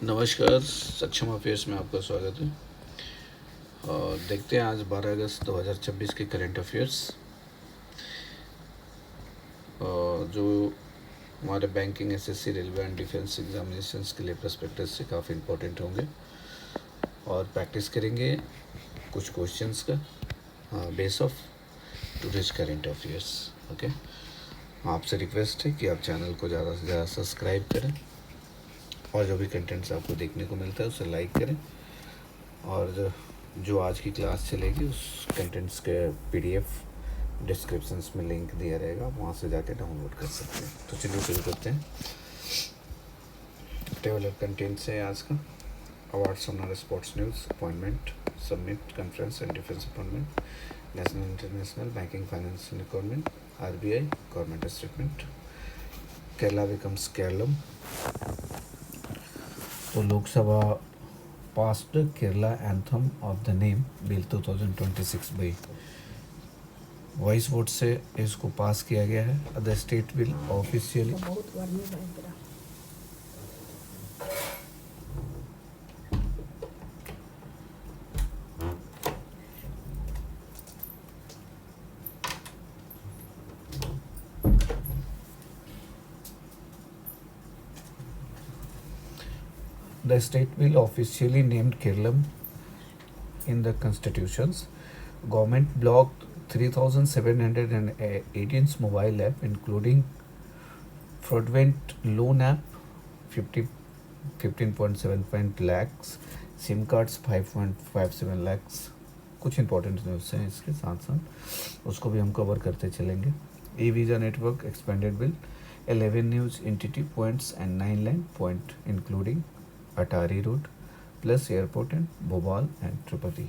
नमस्कार, सक्षम अफेयर्स में आपका स्वागत है। और देखते हैं आज 12 अगस्त 2026 के करंट अफेयर्स जो हमारे banking, SSC, railway and defence examinations के लिए प्रस्पेक्टस से काफ़ी इम्पोर्टेंट होंगे। और प्रैक्टिस करेंगे कुछ क्वेश्चंस का base of today's current affairs. Okay, आपसे रिक्वेस्ट है कि आप चैनल को ज़्यादा से ज़्यादा सब्सक्राइब करें और जो भी कंटेंट्स आपको देखने को मिलता है उसे लाइक करें। और जो आज की क्लास चलेगी उस कंटेंट्स के पीडीएफ डिस्क्रिप्शंस में लिंक दिया रहेगा, आप वहाँ से जाके डाउनलोड कर सकते हैं। तो चलिए शुरू करते हैं। टेबल ऑफ कंटेंट्स है आज का। Awards, honour, sports news, appointment, submit, conference and defence appointment, national international banking finance requirement, RBI government statement, Kerala becomes Keralam. तो Lok Sabha passed Kerala anthem of the name bill 2026 by voice vote से इसको पास किया गया है। Other state will officially The state will officially named Kerala in the constitutions. Government blocked 3,718 mobile app, including fraudulent loan app 15.7 lakhs, SIM cards 5.57 lakhs। कुछ important news हैं इसके साथ साथ, उसको भी हम कवर करते चलेंगे। E visa network expanded bill 11 news entity points and 9 land point including Attari road plus airport and Bhopal and Tirupati.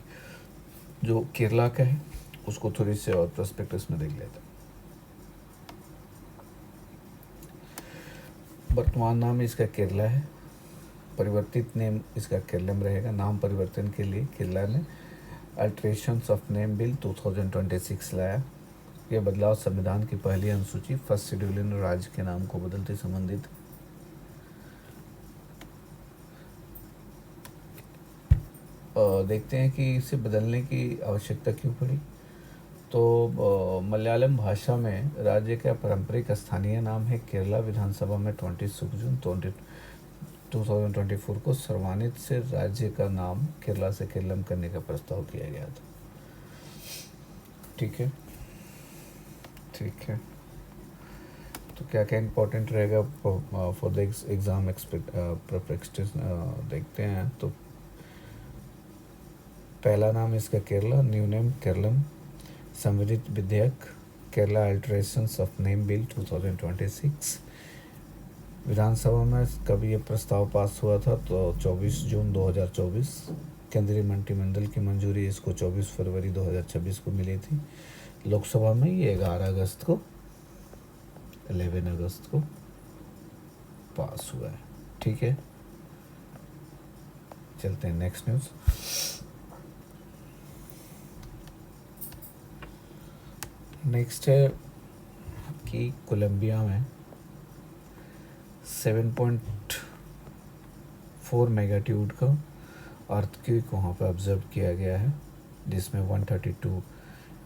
जो केरला का है उसको थोड़ी से और प्रोस्पेक्टस में देख लेते हैं। वर्तमान नाम इसका केरला है, परिवर्तित नेम इसका केरलम रहेगा। नाम परिवर्तन के लिए केरला ने अल्ट्रेशंस ऑफ नेम बिल 2026 लाया। यह बदलाव संविधान की पहली अनुसूची फर्स्ट शेड्यूल इन राज्य के नाम को बदलते संबंधित। देखते हैं कि इसे बदलने की आवश्यकता क्यों पड़ी। तो मलयालम भाषा में राज्य का पारंपरिक स्थानीय नाम है केरला। विधानसभा में 26 जून 2024 को सर्वानुमति से राज्य का नाम केरला से केरलम करने का प्रस्ताव किया गया था। ठीक है, ठीक है। तो क्या क्या इम्पोर्टेंट रहेगा फॉर द एग्ज़ाम प्रिपरेशन देखते हैं। तो पहला नाम इसका केरला, न्यू नेम केरलम। संविधित विधेयक Kerala alterations of name bill 2026। विधानसभा में कब ये प्रस्ताव पास हुआ था? तो 24 जून 2024। केंद्रीय मंत्रिमंडल की मंजूरी इसको 24 फरवरी 2026 को मिली थी। लोकसभा में ये 11 अगस्त को पास हुआ है। ठीक है, चलते हैं नेक्स्ट न्यूज़। नेक्स्ट है कि कोलंबिया में 7.4 मैग्नीट्यूड का अर्थक्वेक वहाँ पर ऑब्जर्व किया गया है, जिसमें 132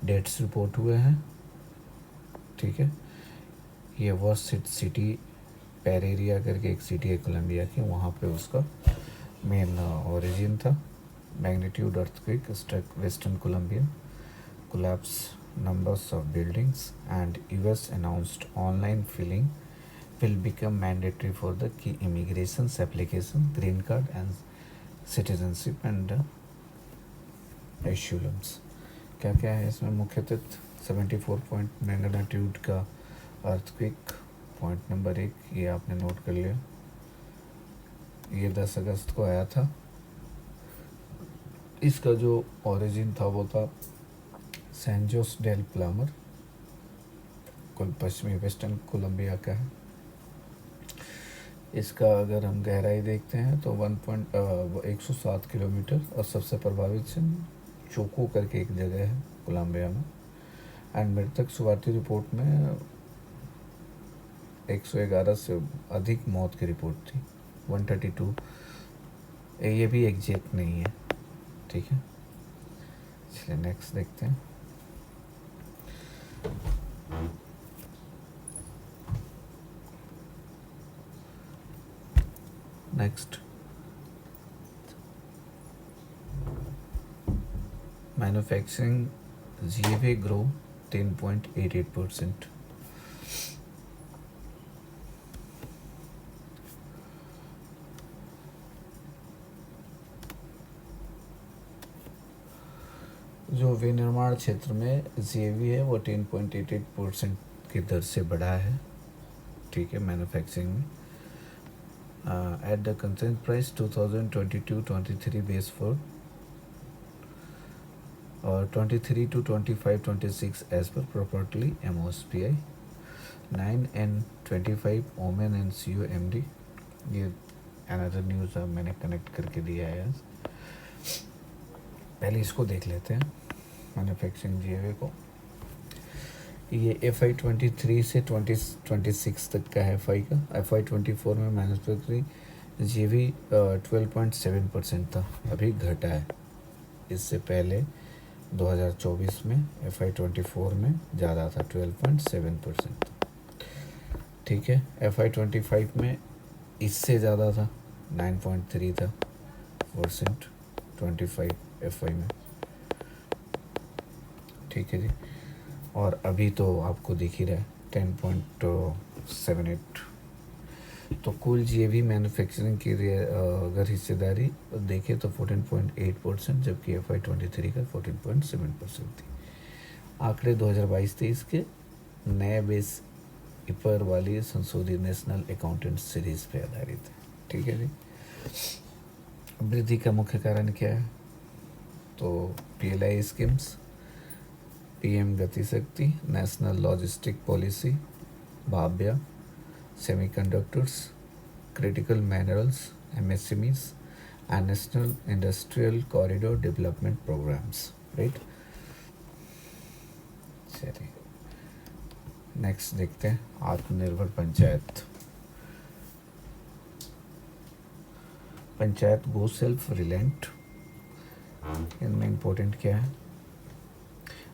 डेथ्स रिपोर्ट हुए हैं। ठीक है, ये वर्स्ट सिटी पेरेरिया करके एक सिटी है कोलंबिया की, वहाँ पे उसका मेन ओरिजिन था। Magnitude earthquake struck western Colombia, collapse numbers of buildings, and US announced online filling will become mandatory for the key immigrations application, green card and citizenship and asylums। क्या क्या है इसमें मुख्यतः 74 पॉइंट मैग्नीट्यूड का earthquake. Point number 1 ये आपने note कर लिया। ये 10 अगस्त को आया था। इसका जो ओरिजिन था वो था सैन जोस डेल प्लामर, पश्चिमी वेस्टर्न कोलंबिया का है। इसका अगर हम गहराई देखते हैं तो 107 किलोमीटर, और सबसे प्रभावित से चोको करके एक जगह है कोलंबिया में। एंड मृतक शुरुआती रिपोर्ट में 111 से अधिक मौत की रिपोर्ट थी। 132 ये भी एग्जैक्ट नहीं है, ठीक है। चलिए नेक्स्ट देखते हैं। Next, manufacturing GFA grow 10.88%। जो विनिर्माण क्षेत्र में GAV है वो 10.88% की दर से बढ़ा है, ठीक है, मैन्युफैक्चरिंग में। At the consent price 2022-23 base for और 23 to 25-26 as per properly MOSPI 9 and 25 Omen and COMD। ये अनदर न्यूज़ मैंने कनेक्ट करके दिया है आज। पहले इसको देख लेते हैं, मैन्युफैक्चरिंग GFA को। ये FY 23 से 2026 तक का है FY का। FY 24 में मैन्युफैक्चरिंग GFA 12.7% था, अभी घटा है। इससे पहले 2024 में FY 24 में ज़्यादा था, 12.7%, ठीक है। FY 25 में इससे ज़्यादा था, 9.3 था %, 25 FY में, ठीक है जी। और अभी तो आपको दिख ही रहा है 10.78। तो कुल GAV मैन्युफैक्चरिंग की अगर हिस्सेदारी देखें तो 14.8%, जबकि FY 23 का 14.7% थी। आंकड़े 2022-23 के नए बेस पर वाली संशोधित नेशनल अकाउंटेंट सीरीज पे आधारित है, ठीक है जी। वृद्धि का मुख्य कारण क्या है? तो PLI schemes, PM Gati Shakti, national logistic policy, भाभ्या, semiconductors, critical minerals, MSMEs and national industrial corridor development programs, right. चलिए नेक्स्ट देखते हैं, Atmanirbhar panchayat. Panchayat go self reliant, इनमें इम्पोर्टेंट क्या है?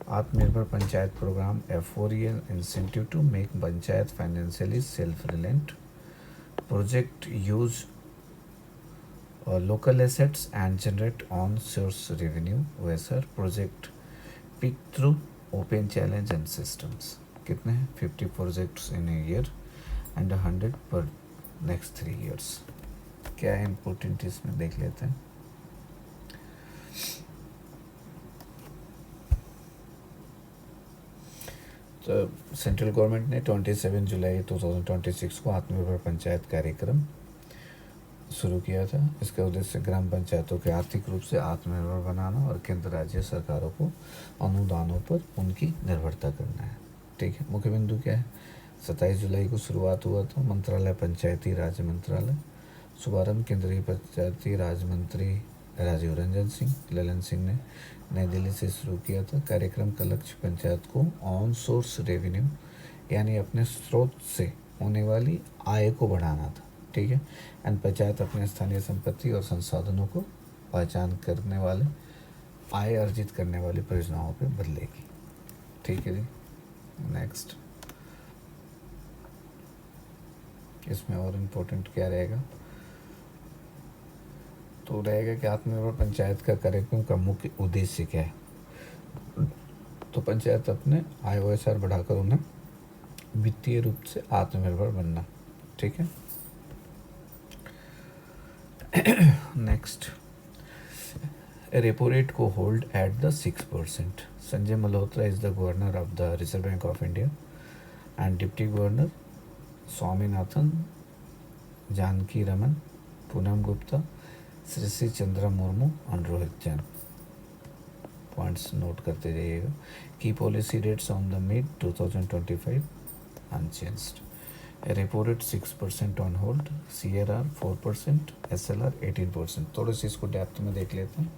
Atmanirbhar panchayat program A4E incentive to make panchayat financially self reliant. Project use local assets and generate on source revenue वैसा project pick through open challenge and systems. कितने हैं? 50 projects in a year and 100 पर next 3 years। क्या है important इसमें देख लेते हैं। तो सेंट्रल गवर्नमेंट ने 27 जुलाई 2026 को आत्मनिर्भर पंचायत कार्यक्रम शुरू किया था। इसका उद्देश्य ग्राम पंचायतों के आर्थिक रूप से आत्मनिर्भर बनाना और केंद्र राज्य सरकारों को अनुदानों पर उनकी निर्भरता करना है, ठीक है। मुख्य बिंदु क्या है? 27 जुलाई को शुरुआत हुआ था। मंत्रालय पंचायती राज मंत्रालय, शुभारंभ केंद्रीय पंचायती राज मंत्री राजीव रंजन सिंह ललन सिंह ने नई दिल्ली से शुरू किया था। कार्यक्रम का लक्ष्य पंचायत को ऑन सोर्स रेवेन्यू यानी अपने स्रोत से होने वाली आय को बढ़ाना था, ठीक है। एंड पंचायत अपने स्थानीय संपत्ति और संसाधनों को पहचान करने वाले आय अर्जित करने वाली परियोजनाओं पे बदलेगी, ठीक है जी। नेक्स्ट, इसमें और इम्पोर्टेंट क्या रहेगा? तो रहेगा कि आत्मनिर्भर पंचायत का कार्यक्रम का मुख्य उद्देश्य क्या है। तो पंचायत अपने आय व्यवसाय बढ़ाकर उन्हें वित्तीय रूप से आत्मनिर्भर बनना, ठीक है। नेक्स्ट, रेपो रेट को hold at the 6%। Sanjay Malhotra is the governor of the Reserve Bank of India and deputy governor Swaminathan, Janaki Raman, Poonam Gupta, Shri Chandra Murmu और रोहित जैन। पॉइंट्स नोट करते जाइएगा। की policy rates on the mid 2025 unchanged. Repo rate 6% on hold, CRR 4%, SLR 18%। थोड़े से इसको depth में देख लेते हैं।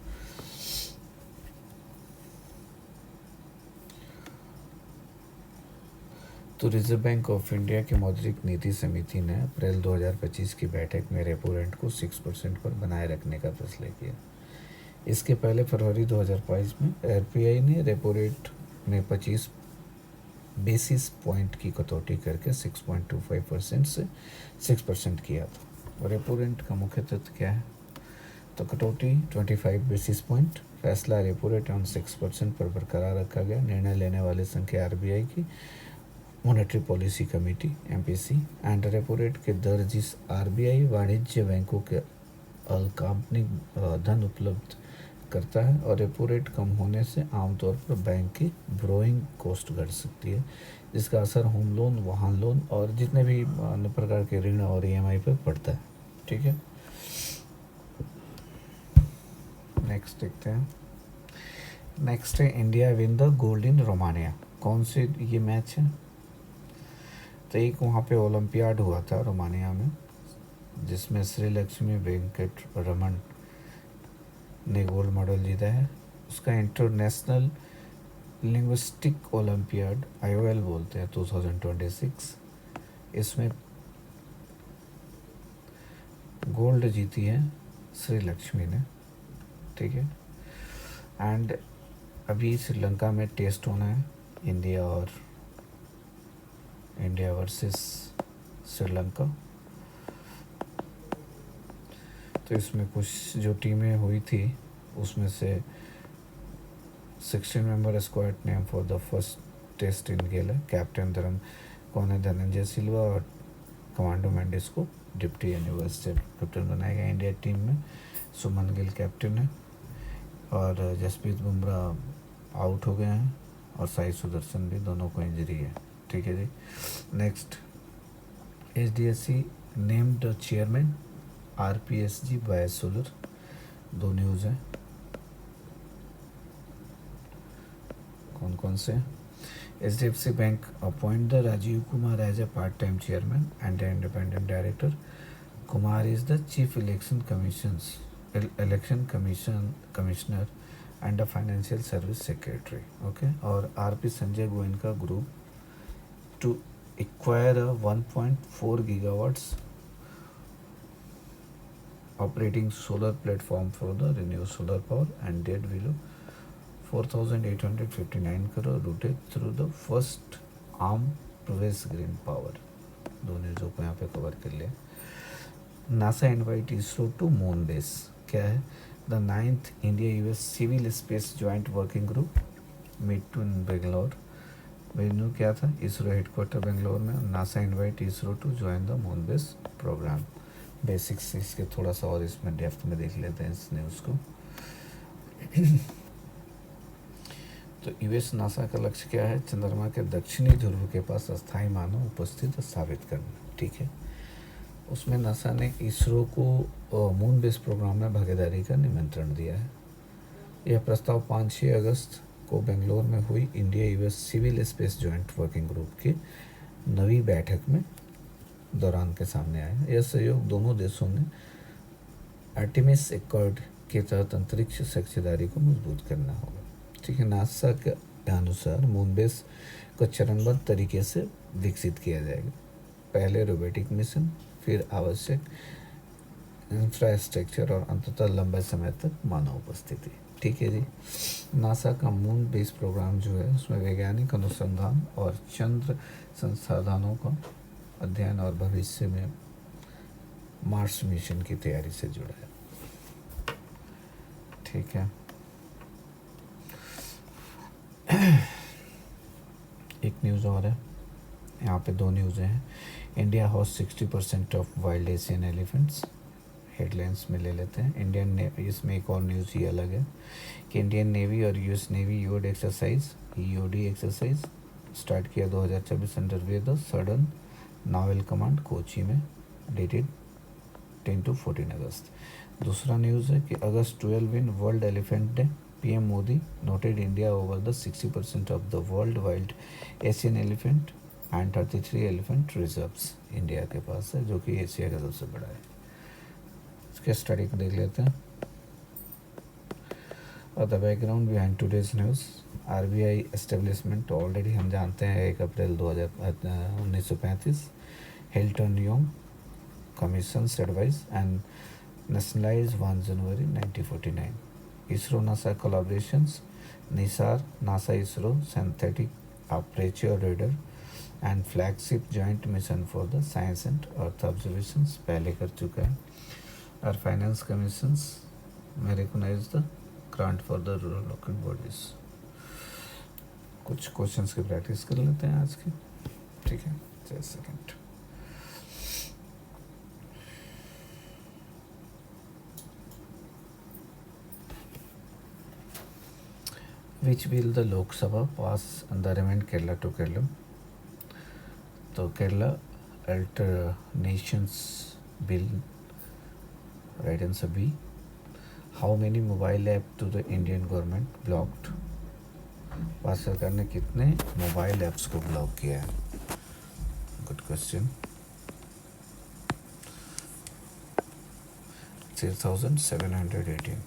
तो रिजर्व बैंक ऑफ इंडिया की मौद्रिक नीति समिति ने अप्रैल 2025 की बैठक में रेपो रेट को 6% पर बनाए रखने का फैसला किया। इसके पहले फरवरी 2022 में आरबीआई ने रेपो रेट में 25 बेसिस पॉइंट की कटौती करके 6.25% से 6% किया था। रेपो रेट का मुख्य तथ्य क्या है? तो कटौती 25 बेसिस पॉइंट, फैसला रेपो रेट ऑन 6% पर बरकरार रखा गया। निर्णय लेने वाले संख्या आरबीआई की monetary policy committee MPC and repo rate के दर जिस आरबीआई वाणिज्य बैंकों के अल्पकालिक धन उपलब्ध करता है, और रेपो रेट कम होने से आमतौर पर बैंक की ब्रोइंग कॉस्ट घट सकती है, जिसका असर होम लोन, वाहन लोन और जितने भी अन्य प्रकार के ऋण और ईएमआई पर पड़ता है। ठीक है, नेक्स्ट देखते हैं। नेक्स्ट है India win the gold in Romania. कौन से ये मैच है? तो एक वहाँ पे ओलंपियाड हुआ था रोमानिया में, जिसमें श्री लक्ष्मी वेंकट रमन ने गोल्ड मेडल जीता है। उसका इंटरनेशनल लिंग्विस्टिक ओलंपियाड IOL बोलते हैं 2026, इसमें गोल्ड जीती है श्री लक्ष्मी ने। ठीक है, एंड अभी श्रीलंका में टेस्ट होना है, इंडिया वर्सेस श्रीलंका। तो इसमें कुछ जो टीमें हुई थी उसमें से 16 member squad name for the first test in Galle है। कैप्टन कौन है? धनंजय सिल्वा, और कमांडो मेंडिस को डिप्टी यूनिवर्सिटी कैप्टन बनाया गया। इंडिया टीम में सुमन गिल कैप्टन है, और जसप्रीत बुमराह आउट हो गए हैं, और साई सुदर्शन भी, दोनों को इंजरी है। ठीक है जी। Next, HDFC named chairman RPSG by solar. दो न्यूज़ हैं, कौन कौन से? HDFC bank appoint the Rajiv Kumar as a part time chairman and independent director. Kumar is the chief election commissioner and a financial service secretary. Okay, और RP Sanjay Goenka group to acquire 1.4 gigawatts operating solar platform for the renewable solar power and debt below 4,859 crore routed through the first arm Progress Green Power। दो न्यूज़ों को यहाँ पे cover कर लिया। NASA invite ISRO to moon base. क्या है? The 9th India-US civil space joint working group meet to in Bangalore. Venue क्या था? इसरो हेडक्वार्टर बेंगलोर में। NASA invite ISRO to join the moon base program. Basics इसके थोड़ा सा और इसमें डेप्थ में देख लेते हैं इस न्यूज़ को। तो यूएस नासा का लक्ष्य क्या है? चंद्रमा के दक्षिणी ध्रुव के पास अस्थायी मानव उपस्थित साबित करना। ठीक है, उसमें नासा ने इसरो को मून बेस प्रोग्राम में भागीदारी का निमंत्रण दिया है। यह प्रस्ताव 5-6 अगस्त को बेंगलोर में हुई India US civil space joint working group की नवी बैठक में दौरान के सामने आया। यह सहयोग दोनों देशों ने आर्टेमिस एक्कॉर्ड के तहत अंतरिक्ष साझेदारी को मजबूत करना होगा। ठीक है, नासा के अनुसार मून बेस को चरणबद्ध तरीके से विकसित किया जाएगा। पहले रोबोटिक मिशन, फिर आवश्यक इंफ्रास्ट्रक्चर और अंततः लंबे समय तक मानव उपस्थिति। ठीक है जी। नासा का मून बेस प्रोग्राम जो है उसमें वैज्ञानिक अनुसंधान और चंद्र संसाधनों का अध्ययन और भविष्य में मार्स मिशन की तैयारी से जुड़ा है। ठीक है, एक न्यूज़ और है, यहाँ पे दो न्यूज़ें हैं। India host 60% of wild Asian elephants, headlines में ले लेते हैं। इंडियन नेवी, इसमें एक और न्यूज़ ही अलग है कि इंडियन नेवी और US navy EOD exercise start किया 2024 under way the sudden novel command Kochi में, डेटेड 10 to 14 अगस्त। दूसरा न्यूज़ है कि अगस्त 12 in world elephant day, PM Modi noted India over the 60% of the world wild Asian elephant and 33 elephant reserves India के पास है, जो कि Asia का सबसे बड़ा है। इसके स्टडी को देख लेते हैं। The background behind today's news. RBI establishment already हम जानते हैं 1 अप्रैल 1935। Hilton Yong commissions advice and nationalized 1 January 1949. ISRO NASA collaborations, NISAR NASA ISRO synthetic aperture radar and flagship joint mission for the science and earth observations पहले कर चुका है। Our finance commissions may recognize the grant for the rural local bodies। कुछ questions की practice कर लेते हैं आज की, ठीक है। Just second. Which bill the Lok Sabha pass and remain Kerala to Kerala? तो Kerala Alternations Bill, right answer B। How many mobile app to the Indian government blocked? Bharat सरकार ने कितने मोबाइल ऐप्स को ब्लॉक किया है? Good question. 6,718।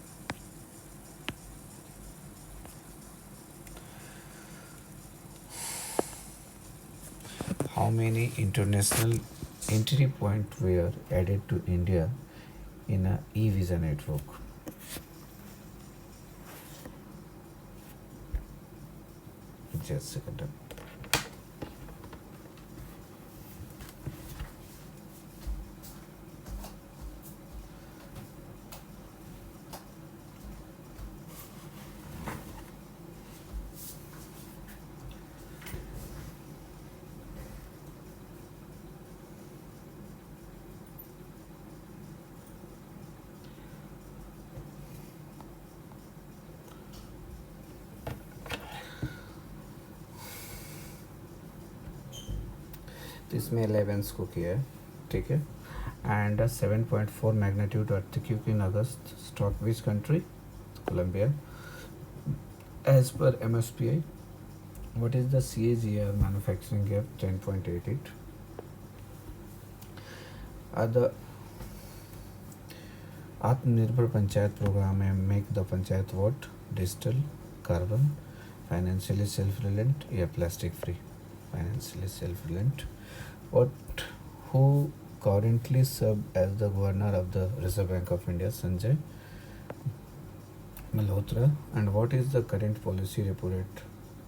How many international entry points were added to India in a e-visa network? Just a second. इसमें 11 को किया है, ठीक है। And 7.4 magnitude earthquake in August struck which country? Colombia. As पर MSPI, what is the CAGR manufacturing gap? 10.88। The Atmanirbhar panchayat programme में make the panchayat what? Digital, carbon, financially self reliant या plastic free? Financially self reliant. What who currently serve as the governor of the Reserve Bank of India? Sanjay Malhotra. And what is the current policy repo rate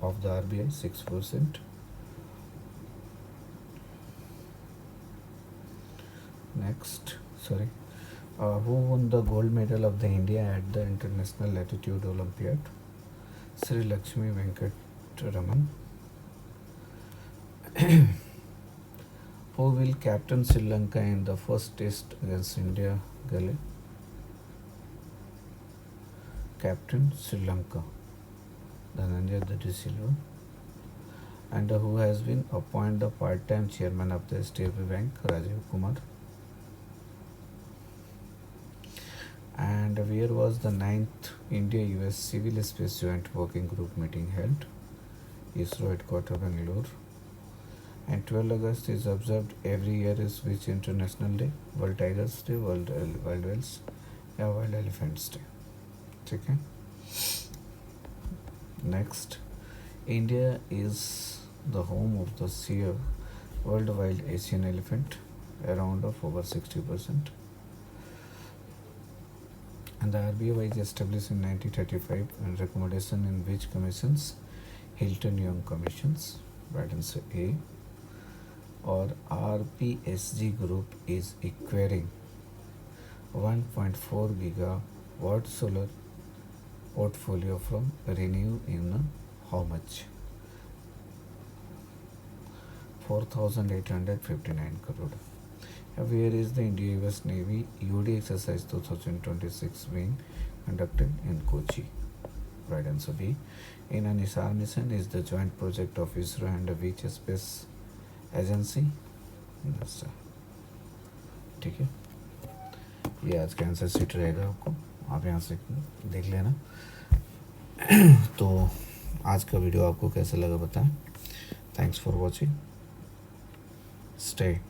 of the RBI? 6%. Next, sorry. Who won the gold medal of the India at the International Latitude Olympiad? Sri Lakshmi Venkataraman. Who will captain Sri Lanka in the first test against India? Gale. Captain Sri Lanka, Dhananjay De Silva. And who has been appointed the part-time chairman of the State Bank? Rajiv Kumar. And where was the 9th India-US Civil Space Joint Working Group meeting held? ISRO headquarters, Bangalore. And 12 August is observed every year is which international day? World Tigers Day, World Whales या World Elephants Day, ठीक है। Next, India is the home of the SEAR, World Wild Asian Elephant, around of over 60%. And the RBI was established in 1935 and recommendation in which commissions? Hilton Young Commissions, right answer A। और RPSG group is acquiring 1.4 gigawatt solar portfolio from Renew in how much? 4,859 crore. Where is the India-US Navy UD exercise 2026 being conducted? In Kochi, right answer B। In an ISAR mission is the joint project of ISRO and which space agency? ठीक है, ये आज का answer sheet रहेगा आपको, आप यहाँ से देख लेना। तो आज का वीडियो आपको कैसा लगा बताएं। Thanks for watching, stay